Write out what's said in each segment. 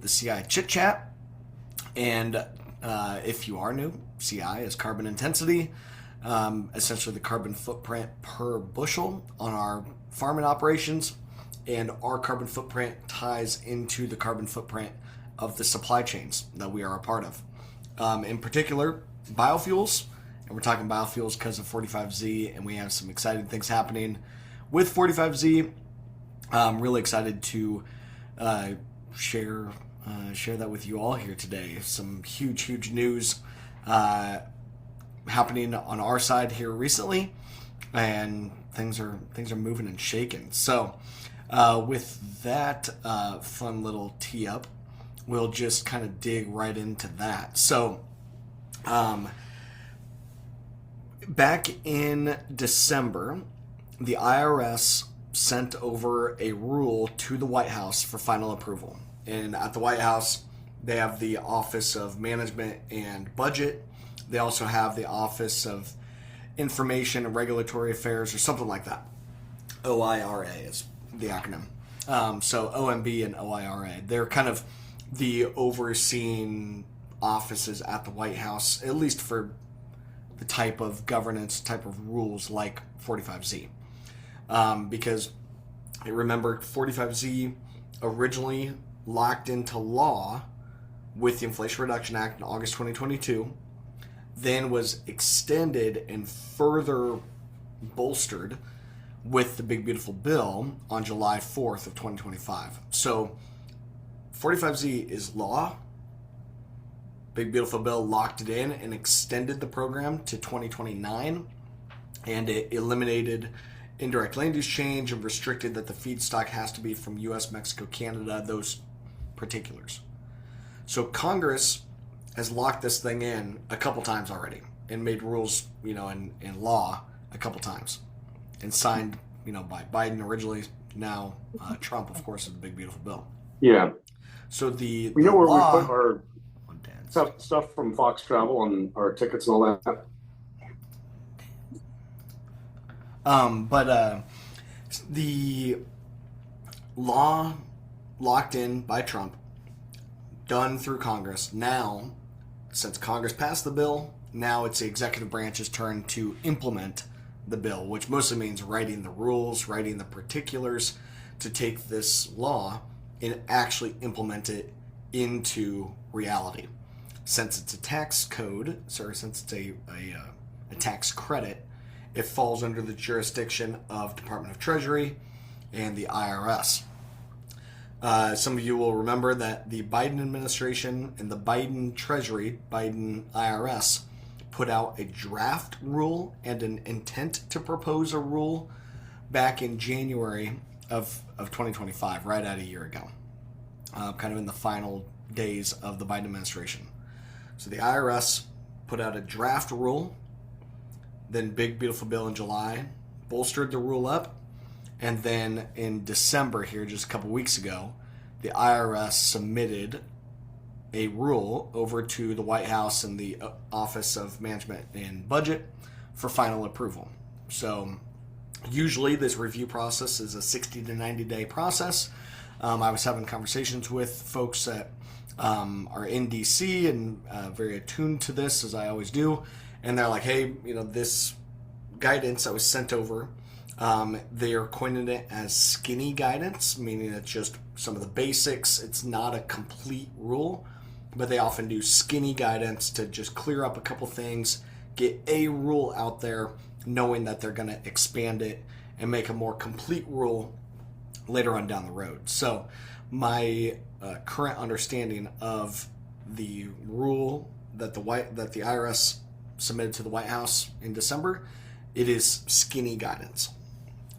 the CI Chit Chat. And if you are new, CI is carbon intensity, essentially the carbon footprint per bushel on our farming operations. And our carbon footprint ties into the carbon footprint of the supply chains that we are a part of. In particular, biofuels. And we're talking biofuels because of 45Z, and we have some exciting things happening with 45Z. I'm really excited to share that with you all here today. Some huge news happening on our side here recently, and things are moving and shaking. So with that fun little tee up, we'll just kind of dig right into that. So back in December, the IRS sent over a rule to the White House for final approval. And at the White House, they have the Office of Management and Budget. They also have the Office of Information and Regulatory Affairs, or something like that. OIRA is the acronym. So OMB and OIRA, they're kind of the overseeing offices at the White House, at least for the type of governance, type of rules like 45Z. Because remember, 45Z originally locked into law with the Inflation Reduction Act in August 2022, then was extended and further bolstered with the Big Beautiful Bill on July 4th of 2025. So 45Z is law. Big Beautiful Bill locked it in and extended the program to 2029, and it eliminated indirect land use change and restricted that the feedstock has to be from U.S., Mexico, Canada, those particulars. So Congress has locked this thing in a couple times already and made rules, in law a couple times, and signed, by Biden originally, now Trump, of course, is the Big Beautiful Bill. Yeah. So the where law, we put our stuff from Fox Travel on our tickets and all that. But the law locked in by Trump, done through Congress. Now, since Congress passed the bill, now it's the executive branch's turn to implement the bill, which mostly means writing the rules, writing the particulars to take this law and actually implement it into reality. Since it's a tax code, since it's a tax credit, it falls under the jurisdiction of Department of Treasury and the IRS. Some of you will remember that the Biden administration and the Biden Treasury, Biden IRS, put out a draft rule and an intent to propose a rule back in January of 2025, right at a year ago, kind of in the final days of the Biden administration. So the IRS put out a draft rule, then Big Beautiful Bill in July bolstered the rule up, and then in December here, just a couple weeks ago, the IRS submitted a rule over to the White House and the Office of Management and Budget for final approval. So usually this review process is a 60 to 90 day process. I was having conversations with folks that are in DC and very attuned to this, as I always do, and they're like, hey, this guidance that was sent over, they are coining it as skinny guidance, meaning it's just some of the basics. It's not a complete rule, but they often do skinny guidance to just clear up a couple things, get a rule out there, knowing that they're going to expand it and make a more complete rule later on down the road. So my current understanding of the rule that the IRS submitted to the White House in December, it is skinny guidance.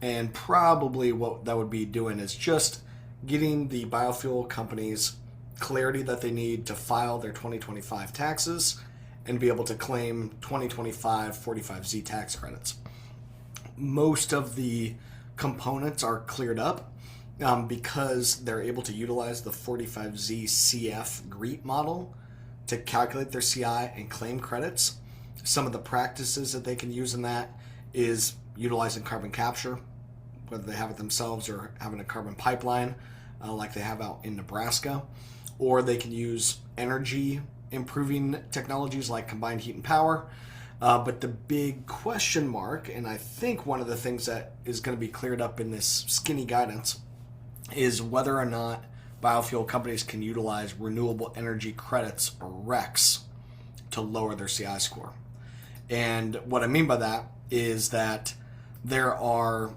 And probably what that would be doing is just getting the biofuel companies clarity that they need to file their 2025 taxes and be able to claim 2025 45Z tax credits. Most of the components are cleared up because they're able to utilize the 45Z CF GREET model to calculate their CI and claim credits. Some of the practices that they can use in that is utilizing carbon capture, whether they have it themselves or having a carbon pipeline like they have out in Nebraska, or they can use energy improving technologies like combined heat and power. But the big question mark, and I think one of the things that is going to be cleared up in this skinny guidance, is whether or not biofuel companies can utilize renewable energy credits, or RECs, to lower their CI score. And what I mean by that is that there are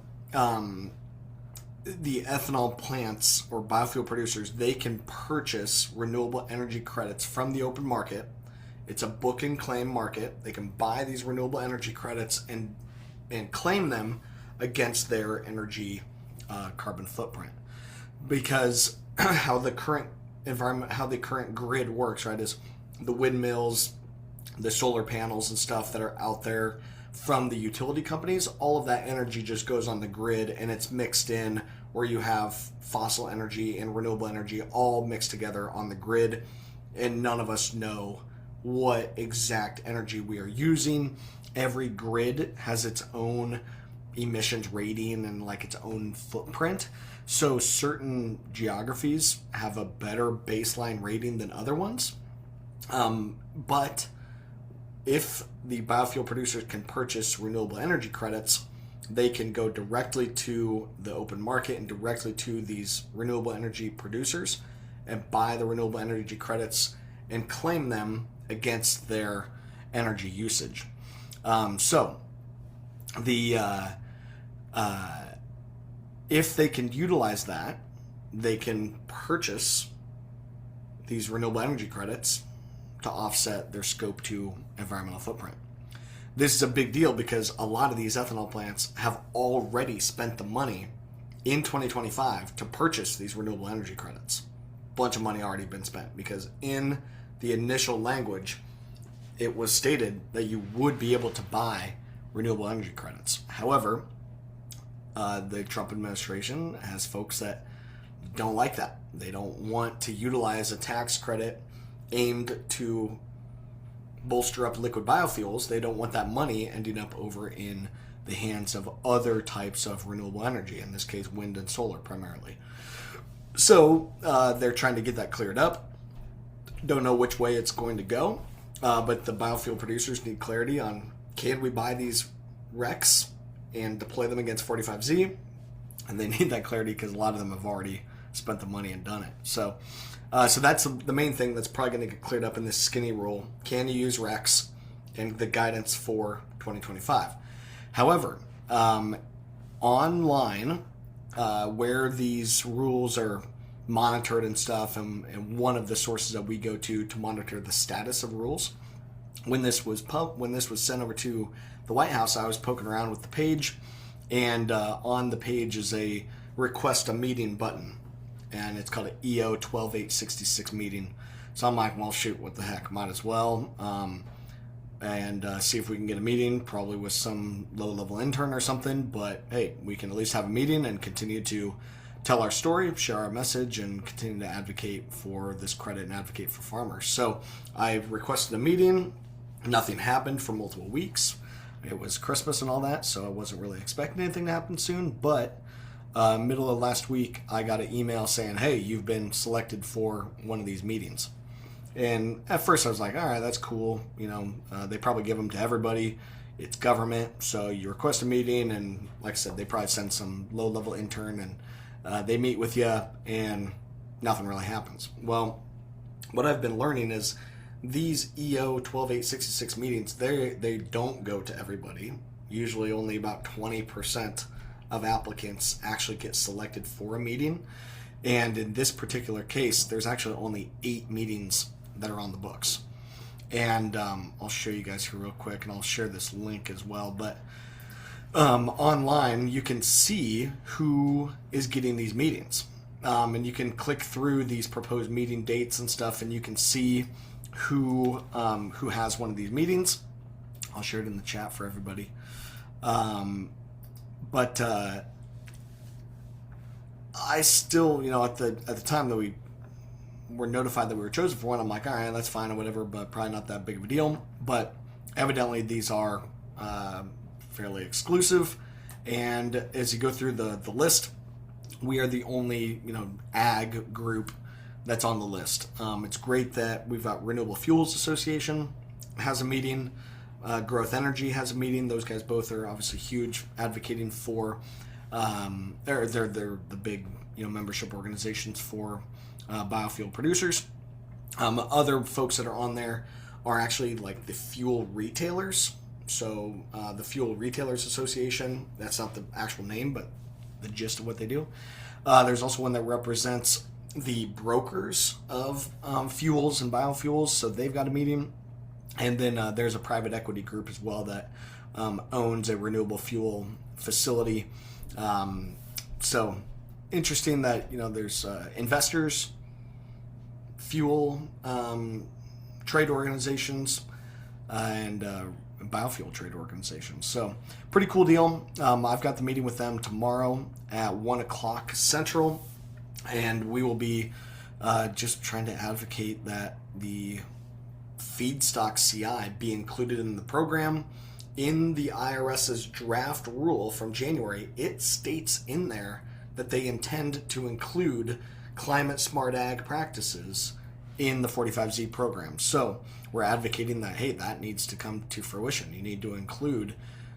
the ethanol plants or biofuel producers, they can purchase renewable energy credits from the open market. It's a book and claim market. They can buy these renewable energy credits and claim them against their energy carbon footprint. Because how the current environment, how the current grid works, right, is the windmills, the solar panels and stuff that are out there from the utility companies, all of that energy just goes on the grid and it's mixed in, where you have fossil energy and renewable energy all mixed together on the grid, and none of us know what exact energy we are using. Every grid has its own emissions rating and like its own footprint. So certain geographies have a better baseline rating than other ones. But if the biofuel producers can purchase renewable energy credits, they can go directly to the open market and directly to these renewable energy producers and buy the renewable energy credits and claim them against their energy usage. So if they can utilize that, they can purchase these renewable energy credits to offset their Scope 2 environmental footprint. This is a big deal because a lot of these ethanol plants have already spent the money in 2025 to purchase these renewable energy credits. A bunch of money already been spent because in the initial language, it was stated that you would be able to buy renewable energy credits. However, the Trump administration has folks that don't like that. They don't want to utilize a tax credit aimed to bolster up liquid biofuels. They don't want that money ending up over in the hands of other types of renewable energy, in this case wind and solar primarily. So they're trying to get that cleared up. Don't know which way it's going to go, but the biofuel producers need clarity on, can we buy these RECs and deploy them against 45Z? And they need that clarity because a lot of them have already spent the money and done it. So that's the main thing that's probably going to get cleared up in this skinny rule. Can you use RECs and the guidance for 2025? However, online, where these rules are monitored and stuff, and one of the sources that we go to monitor the status of rules, when this was sent over to the White House, I was poking around with the page, and on the page is a request a meeting button, and it's called an EO 12866 meeting. So I'm like, well, shoot, what the heck, might as well, and see if we can get a meeting, probably with some low-level intern or something. But hey, we can at least have a meeting and continue to tell our story, share our message, and continue to advocate for this credit and advocate for farmers. So I requested a meeting. Nothing happened for multiple weeks. It was Christmas and all that, so I wasn't really expecting anything to happen soon. But middle of last week, I got an email saying, hey, you've been selected for one of these meetings. And at first I was like, all right, that's cool. You know, they probably give them to everybody. It's government, so you request a meeting, and like I said, they probably send some low-level intern, and they meet with you, and nothing really happens. Well, what I've been learning is these EO 12866 meetings, they don't go to everybody. Usually only about 20% of applicants actually get selected for a meeting. And in this particular case, there's actually only 8 meetings that are on the books. And I'll show you guys here real quick, and I'll share this link as well. But online, you can see who is getting these meetings. And you can click through these proposed meeting dates and stuff, and you can see who has one of these meetings. I'll share it in the chat for everybody. But I still, at the time that we were notified that we were chosen for one, I'm like, all right, that's fine or whatever, but probably not that big of a deal. But evidently these are fairly exclusive. And as you go through the list, we are the only, ag group that's on the list. It's great that we've got Renewable Fuels Association has a meeting. Growth Energy has a meeting. Those guys both are obviously huge, advocating for. They're the big membership organizations for biofuel producers. Other folks that are on there are actually like the fuel retailers. So the Fuel Retailers Association. That's not the actual name, but the gist of what they do. There's also one that represents the brokers of fuels and biofuels. So they've got a meeting. And then there's a private equity group as well that owns a renewable fuel facility. So interesting that there's investors, fuel trade organizations, and biofuel trade organizations. So pretty cool deal. I've got the meeting with them tomorrow at 1:00 Central, and we will be just trying to advocate that the feedstock CI be included in the program. In the IRS's draft rule from January, it states in there that they intend to include climate smart ag practices in the 45Z program. So we're advocating that, hey, that needs to come to fruition. You need to include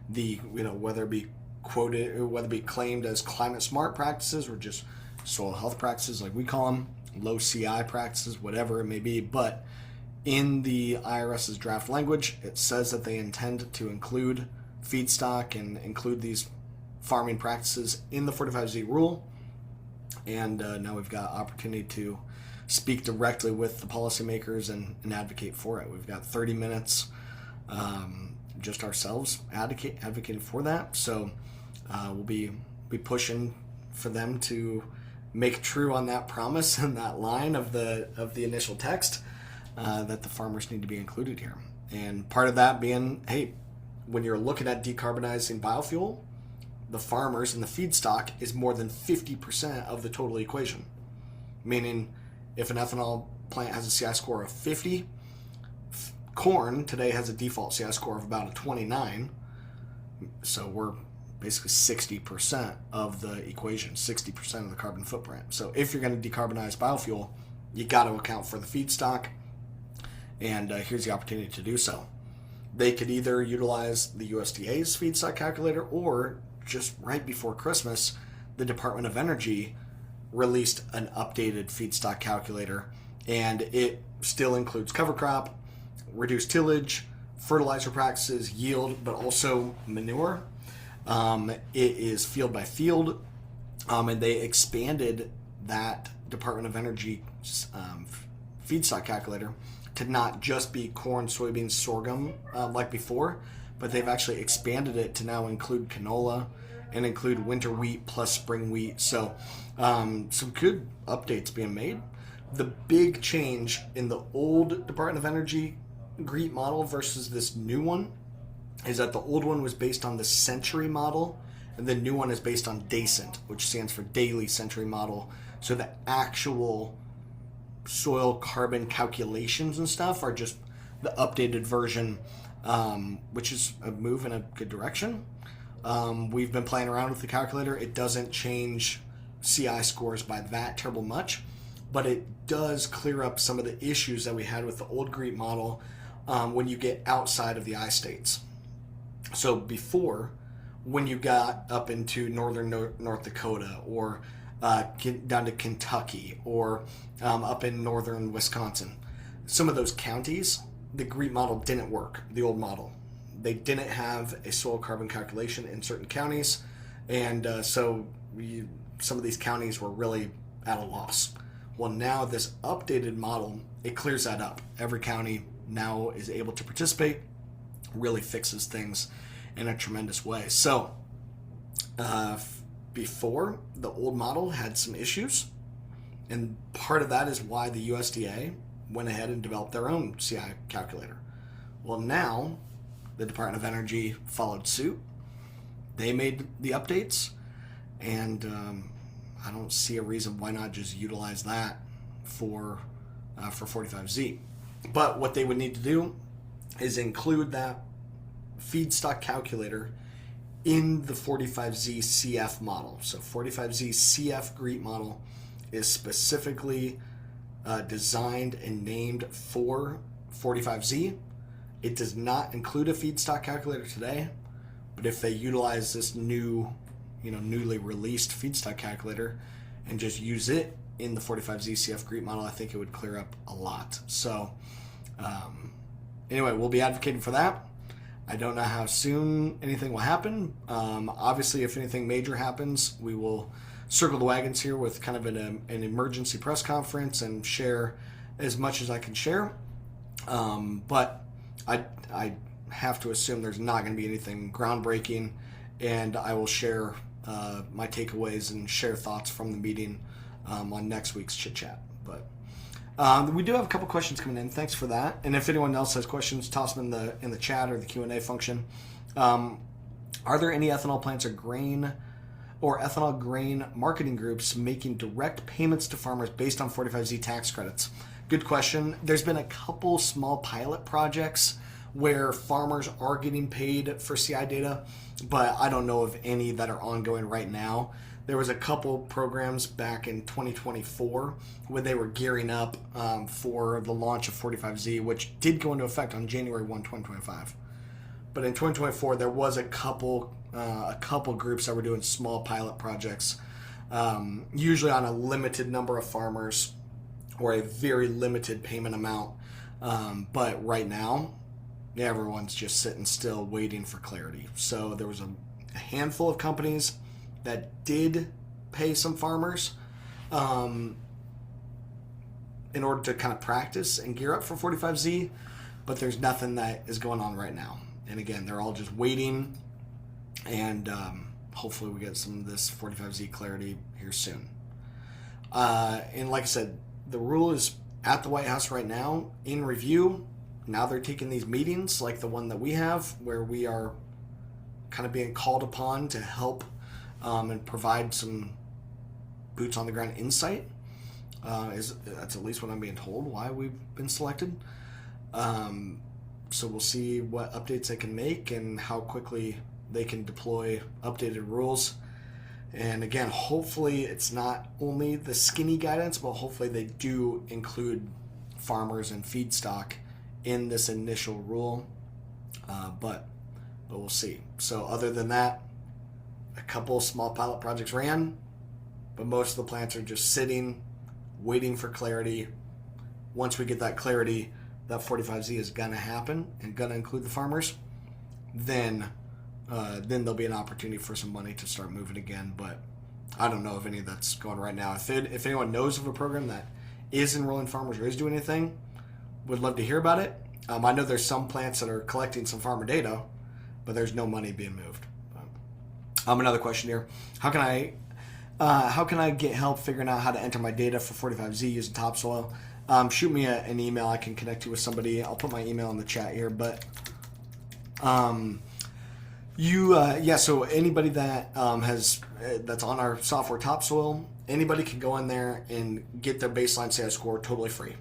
the, whether it be quoted, or whether it be claimed as climate smart practices or just soil health practices like we call them, low CI practices, whatever it may be. But in the IRS's draft language, it says that they intend to include feedstock and include these farming practices in the 45Z rule. And now we've got opportunity to speak directly with the policymakers and advocate for it. We've got 30 minutes just ourselves advocating for that. So we'll be pushing for them to make true on that promise and that line of the initial text. That the farmers need to be included here. And part of that being, hey, when you're looking at decarbonizing biofuel, the farmers and the feedstock is more than 50% of the total equation. Meaning, if an ethanol plant has a CI score of 50, corn today has a default CI score of about a 29. So we're basically 60% of the equation, 60% of the carbon footprint. So if you're going to decarbonize biofuel, you got to account for the feedstock. And here's the opportunity to do so. They could either utilize the USDA's feedstock calculator, or just right before Christmas, the Department of Energy released an updated feedstock calculator, and it still includes cover crop, reduced tillage, fertilizer practices, yield, but also manure. It is field by field, and they expanded that Department of Energy feedstock calculator to not just be corn, soybeans, sorghum like before, but they've actually expanded it to now include canola and include winter wheat plus spring wheat. So some good updates being made. The big change in the old Department of Energy GREET model versus this new one is that the old one was based on the century model, and the new one is based on DACENT, which stands for Daily Century Model. So the actual soil carbon calculations and stuff are just the updated version, which is a move in a good direction. We've been playing around with the calculator. It doesn't change CI scores by that terrible much, but it does clear up some of the issues that we had with the old GREET model when you get outside of the I states. So before, when you got up into northern North Dakota, or down to Kentucky, or up in northern Wisconsin, some of those counties, the GREET model didn't work, the old model. They didn't have a soil carbon calculation in certain counties, and some of these counties were really at a loss. Well, now this updated model, it clears that up. Every county now is able to participate, really fixes things in a tremendous way. So before, the old model had some issues, and part of that is why the USDA went ahead and developed their own CI calculator. Well, now the Department of Energy followed suit. They made the updates, and I don't see a reason why not just utilize that for 45Z. But what they would need to do is include that feedstock calculator in the 45Z CF model. So 45Z CF GREET model is specifically designed and named for 45Z. It does not include a feedstock calculator today, but if they utilize this newly released feedstock calculator and just use it in the 45Z CF GREET model, I think it would clear up a lot. So anyway, we'll be advocating for that. I don't know how soon anything will happen. Obviously, if anything major happens, we will circle the wagons here with kind of an emergency press conference and share as much as I can share. But I have to assume there's not going to be anything groundbreaking, and I will share my takeaways and share thoughts from the meeting on next week's Chit Chat. But we do have a couple questions coming in. Thanks for that. And if anyone else has questions, toss them in the chat or the Q&A function. Are there any ethanol plants or ethanol grain marketing groups making direct payments to farmers based on 45Z tax credits? Good question. There's been a couple small pilot projects where farmers are getting paid for CI data, but I don't know of any that are ongoing right now. There was a couple programs back in 2024 where they were gearing up for the launch of 45Z, which did go into effect on January 1, 2025. But in 2024, there was a couple groups that were doing small pilot projects, usually on a limited number of farmers or a very limited payment amount. But right now, everyone's just sitting still waiting for clarity. So there was a handful of companies that did pay some farmers in order to kind of practice and gear up for 45Z, but there's nothing that is going on right now. And again, they're all just waiting, and hopefully we get some of this 45Z clarity here soon. And like I said, the rule is at the White House right now in review. Now they're taking these meetings like the one that we have, where we are kind of being called upon to help and provide some boots on the ground insight. That's at least what I'm being told, why we've been selected. So we'll see what updates they can make and how quickly they can deploy updated rules. And again, hopefully it's not only the skinny guidance, but hopefully they do include farmers and feedstock in this initial rule. But we'll see. So other than that, a couple small pilot projects ran, but most of the plants are just sitting, waiting for clarity. Once we get that clarity, that 45Z is going to happen and going to include the farmers, then there'll be an opportunity for some money to start moving again. But I don't know if any of that's going right now. If anyone knows of a program that is enrolling farmers or is doing anything, would love to hear about it. I know there's some plants that are collecting some farmer data, but there's no money being moved. Another question here: How can I get help figuring out how to enter my data for 45Z using topsoil? Shoot me an email. I can connect you with somebody. I'll put my email in the chat here. But so anybody that that's on our software topsoil, anybody can go in there and get their baseline CI score totally free.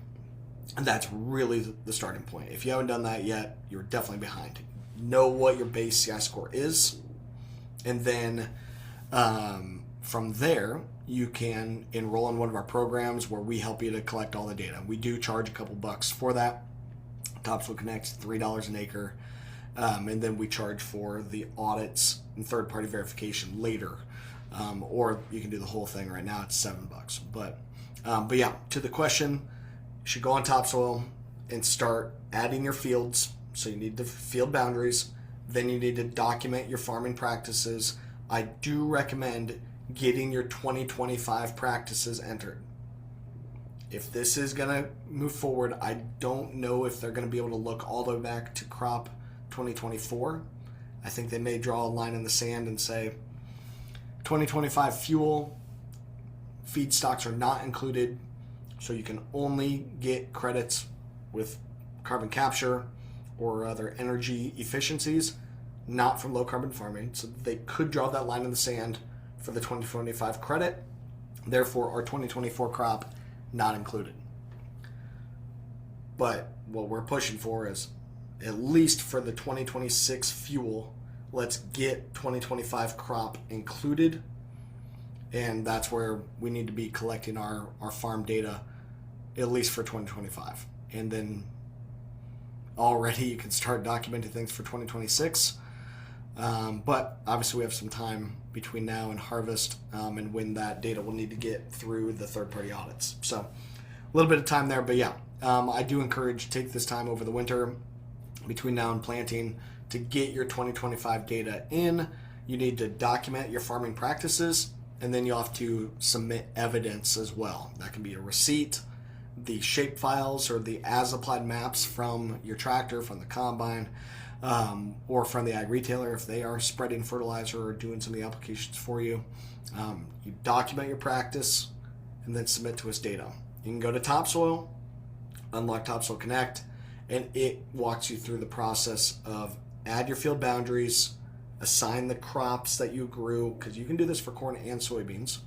And that's really the starting point. If you haven't done that yet, you're definitely behind. Know what your base CI score is, and then from there, you can enroll in one of our programs where we help you to collect all the data. We do charge a couple bucks for that. Topsoil Connect's $3 an acre, and then we charge for the audits and third-party verification later. Or you can do the whole thing right now. It's $7. But yeah, to the question, you should go on topsoil and start adding your fields. So you need the field boundaries. Then you need to document your farming practices. I do recommend getting your 2025 practices entered. If this is going to move forward, I don't know if they're going to be able to look all the way back to crop 2024. I think they may draw a line in the sand and say 2025 fuel feedstocks are not included, so you can only get credits with carbon capture or other energy efficiencies, not from low carbon farming. So they could draw that line in the sand for the 2025 credit. Therefore, our 2024 crop not included. But what we're pushing for is, at least for the 2026 fuel, let's get 2025 crop included. And that's where we need to be collecting our farm data at least for 2025. And then already you can start documenting things for 2026. But obviously we have some time between now and harvest, and when that data will need to get through the third-party audits. So a little bit of time there, but yeah, I do encourage take this time over the winter between now and planting to get your 2025 data in. You need to document your farming practices, and then you'll have to submit evidence as well. That can be a receipt, the shape files, or the as-applied maps from your tractor, from the combine, or from the ag retailer if they are spreading fertilizer or doing some of the applications for you. You document your practice and then submit to us data. You can go to Topsoil, unlock Topsoil Connect, and it walks you through the process of add your field boundaries, assign the crops that you grew, because you can do this for corn and soybeans.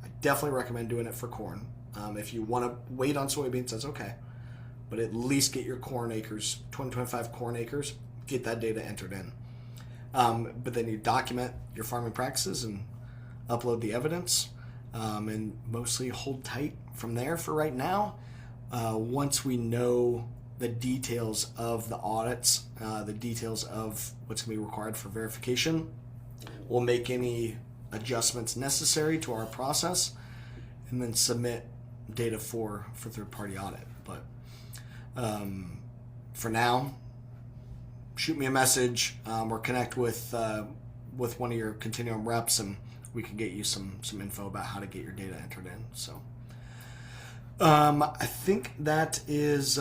I definitely recommend doing it for corn. If you want to wait on soybeans, that's okay. But at least get your corn acres, 2025 corn acres, get that data entered in. But then you document your farming practices and upload the evidence, and mostly hold tight from there for right now. Once we know the details of the audits, the details of what's going to be required for verification, we'll make any adjustments necessary to our process and then submit data for third-party audit. But for now, shoot me a message or connect with one of your Continuum reps, and we can get you some info about how to get your data entered in. So I think that is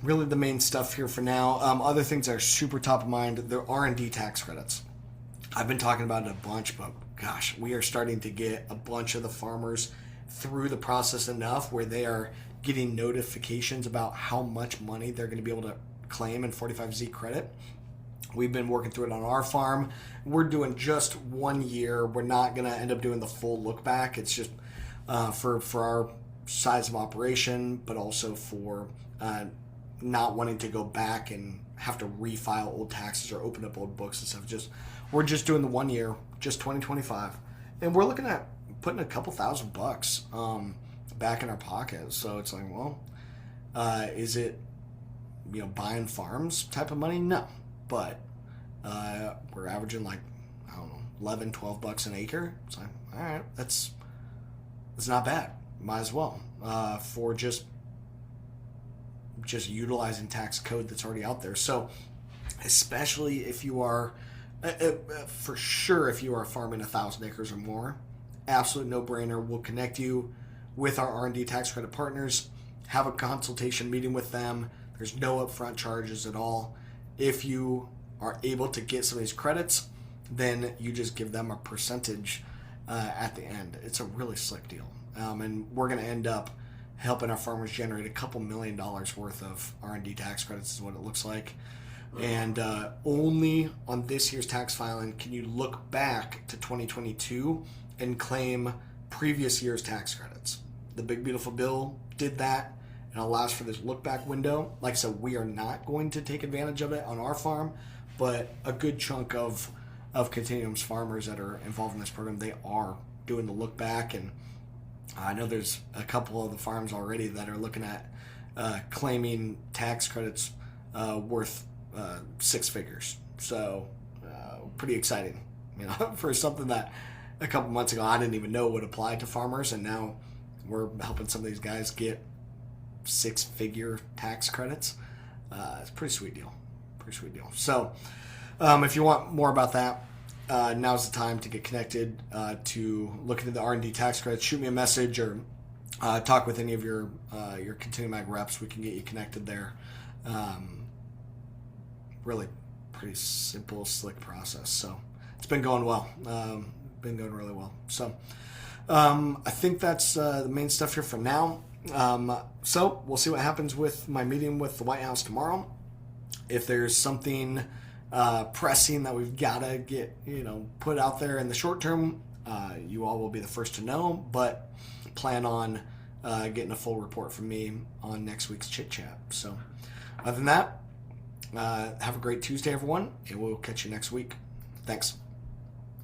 really the main stuff here for now. Other things that are super top of mind, there are R&D tax credits. I've been talking about it a bunch, but gosh, we are starting to get a bunch of the farmers through the process enough where they are getting notifications about how much money they're going to be able to claim in 45Z credit. We've been working through it on our farm. We're doing just 1 year. We're not going to end up doing the full look back. It's just for our size of operation, but also for not wanting to go back and have to refile old taxes or open up old books and stuff. We're just doing the 1 year, just 2025, and we're looking at putting a couple $1,000 back in our pocket. So it's like, well, is it buying farms type of money? No, but we're averaging like, I don't know, $11-12 an acre. It's like, all right, that's not bad. Might as well for just utilizing tax code that's already out there. So especially if you are for sure, if you are farming 1,000 acres or more, absolute no-brainer. We'll connect you with our R&D tax credit partners, have a consultation meeting with them. There's no upfront charges at all. If you are able to get some of these credits, then you just give them a percentage at the end. It's a really slick deal. And we're going to end up helping our farmers generate a couple $1 million worth of R&D tax credits is what it looks like. And only on this year's tax filing can you look back to 2022 and claim previous year's tax credits. The Big Beautiful Bill did that and allows for this look back window. Like I said, we are not going to take advantage of it on our farm, but a good chunk of Continuum's farmers that are involved in this program, they are doing the look back. And I know there's a couple of the farms already that are looking at claiming tax credits worth 6 figures. So pretty exciting, for something that a couple months ago I didn't even know would apply to farmers, and now we're helping some of these guys get 6-figure tax credits. It's a pretty sweet deal. So if you want more about that, now's the time to get connected to look into the R&D tax credits. Shoot me a message or talk with any of your Continuum Ag reps. We can get you connected there. Really pretty simple, slick process. So it's been going well. Been going really well. So I think that's the main stuff here for now. So we'll see what happens with my meeting with the White House tomorrow. If there's something pressing that we've got to get put out there in the short term, you all will be the first to know, but plan on getting a full report from me on next week's Chit Chat. So other than that, have a great Tuesday, everyone, and we'll catch you next week. Thanks.